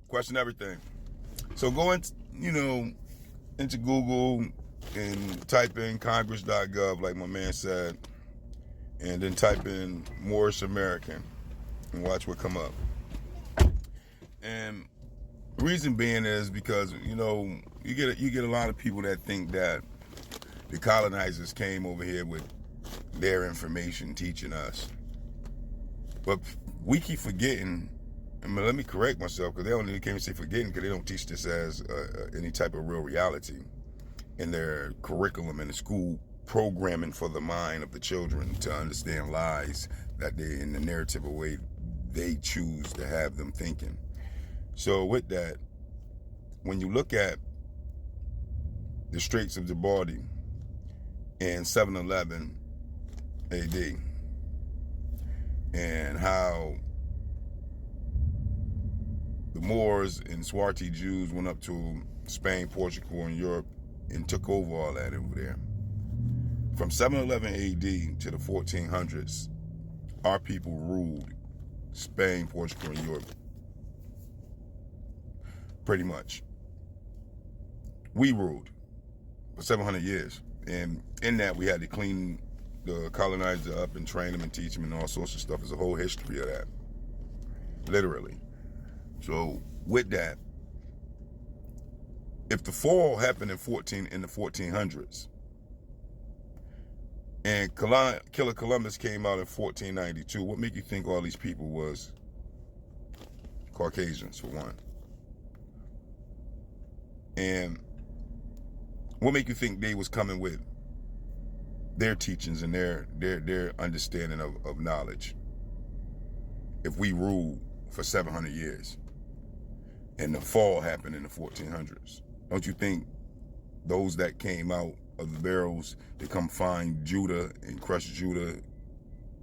Question everything. So go into, into Google and type in congress.gov, like my man said, and then type in Moorish American and watch what come up. And reason being is because, you get a lot of people that think that the colonizers came over here with their information teaching us. But we keep forgetting. Let me correct myself, because they can't say forgetting, because they don't teach this as any type of real reality in their curriculum in the school programming for the mind of the children to understand lies that they, in the narrative of way they choose to have them thinking. So with that, when you look at the Straits of Djibouti in 711 AD and how the Moors and Swarty Jews went up to Spain, Portugal, and Europe and took over all that over there. From 711 AD to the 1400s, our people ruled Spain, Portugal, and Europe. Pretty much. We ruled for 700 years. And in that, we had to clean the colonizer up and train them and teach them and all sorts of stuff. There's a whole history of that. Literally. So with that, if the fall happened in the 1400s, and Killer Columbus came out in 1492, what make you think all these people was Caucasians, for one? And what make you think they was coming with their teachings and their understanding of knowledge if we ruled for 700 years and the fall happened in the 1400s? Don't you think those that came out of the barrels to come find Judah and crush Judah,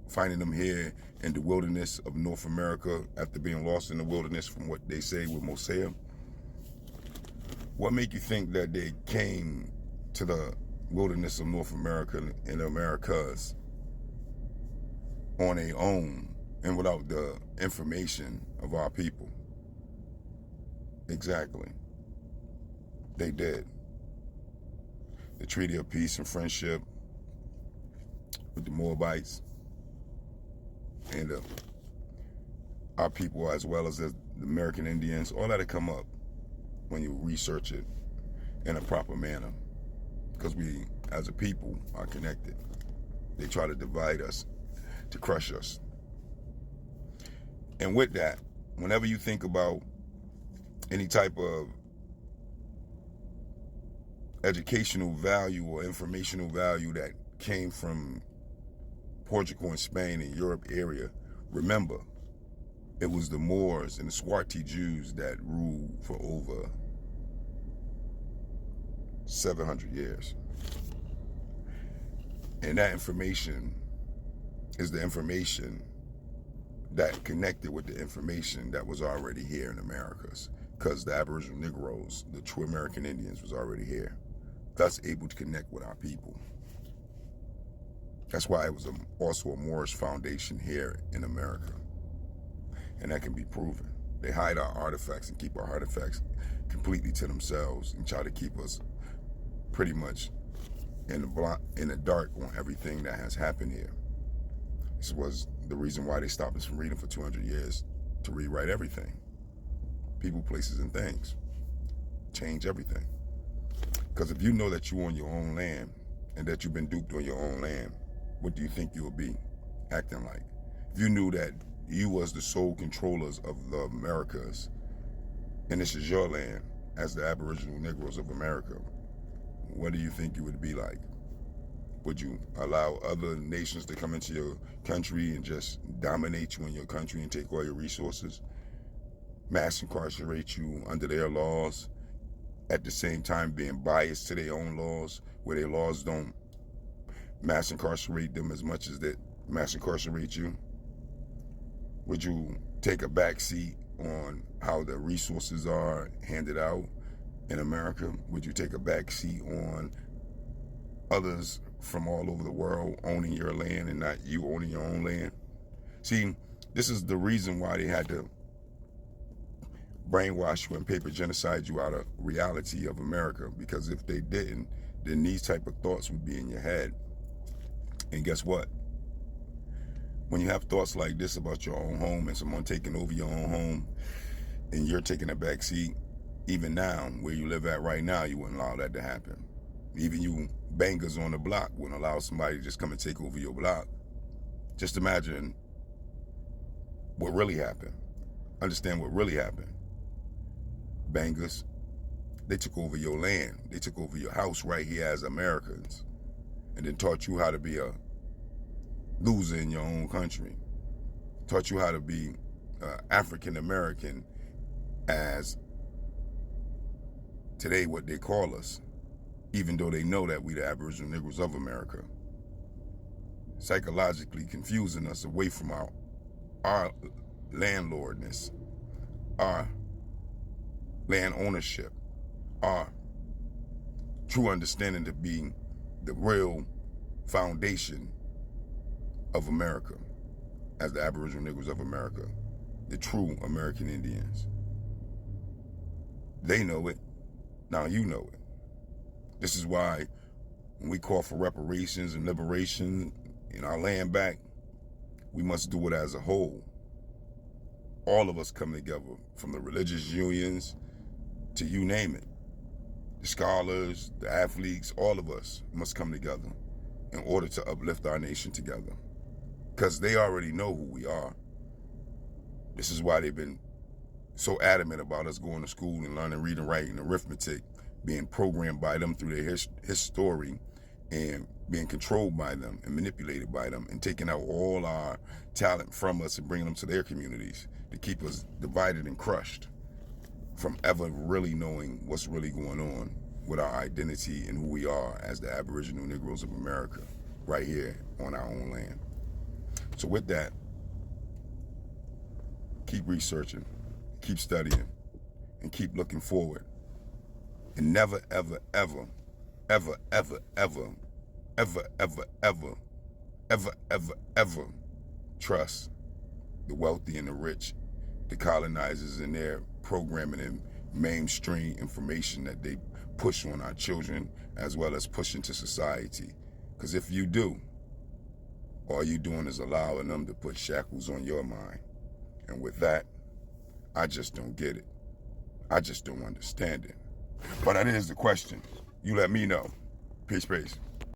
finding them here in the wilderness of North America after being lost in the wilderness from what they say with Mosiah? What make you think that they came to the wilderness of North America and the Americas on their own and without the information of our people? Exactly. They did. The Treaty of Peace and Friendship with the Moabites and our people, as well as the American Indians, all that'll come up when you research it in a proper manner, because we as a people are connected. They try to divide us, to crush us. And with that, whenever you think about any type of educational value or informational value that came from Portugal and Spain and Europe area, remember, it was the Moors and the Swarty Jews that ruled for over 700 years. And that information is the information that connected with the information that was already here in Americas, because the Aboriginal Niggros, the true American Indians, was already here, thus able to connect with our people. That's why it was also a Moorish foundation here in America. And that can be proven. They hide our artifacts and keep our artifacts completely to themselves and try to keep us pretty much in the dark on everything that has happened here. This was the reason why they stopped us from reading for 200 years, to rewrite everything. People, places, and things. Change everything. Because if you know that you're on your own land and that you've been duped on your own land, what do you think you would be acting like? If you knew that you was the sole controllers of the Americas and this is your land as the Aboriginal Niggros of America, what do you think you would be like? Would you allow other nations to come into your country and just dominate you in your country and take all your resources, mass incarcerate you under their laws, at the same time being biased to their own laws, where their laws don't mass incarcerate them as much as they mass incarcerate you? Would you take a back seat on how the resources are handed out in America? Would you take a back seat on others from all over the world owning your land and not you owning your own land? See, this is the reason why they had to brainwash you and paper genocide you out of reality of America. Because if they didn't, then these type of thoughts would be in your head. And guess what? When you have thoughts like this about your own home and someone taking over your own home and you're taking a back seat, even now, where you live at right now, you wouldn't allow that to happen. Even you bangers on the block wouldn't allow somebody to just come and take over your block. Just imagine what really happened. Understand what really happened. Bangers, they took over your land. They took over your house right here as Americans, and then taught you how to be a loser in your own country. Taught you how to be African American as today what they call us, even though they know that we the Aboriginal Niggros of America. Psychologically confusing us away from our landlordness, our land ownership, our true understanding to be the real foundation of America as the Aboriginal Niggros of America, the true American Indians. They know it. Now you know it. This is why when we call for reparations and liberation in our land back, we must do it as a whole. All of us come together, from the religious unions to you name it. The scholars, the athletes, all of us must come together in order to uplift our nation together. Because they already know who we are. This is why they've been so adamant about us going to school and learning reading, writing, arithmetic, being programmed by them through their history and being controlled by them and manipulated by them and taking out all our talent from us and bringing them to their communities to keep us divided and crushed from ever really knowing what's really going on with our identity and who we are as the Aboriginal Niggros of America right here on our own land. So with that, keep researching, keep studying, and keep looking forward. And never, ever, ever, ever, ever, ever, ever, ever, ever, ever, ever, ever trust the wealthy and the rich, the colonizers and their programming and mainstream information that they push on our children as well as push into society. Because if you do, all you're doing is allowing them to put shackles on your mind. And with that, I just don't get it. I just don't understand it. But that is the question. You let me know. Peace, peace.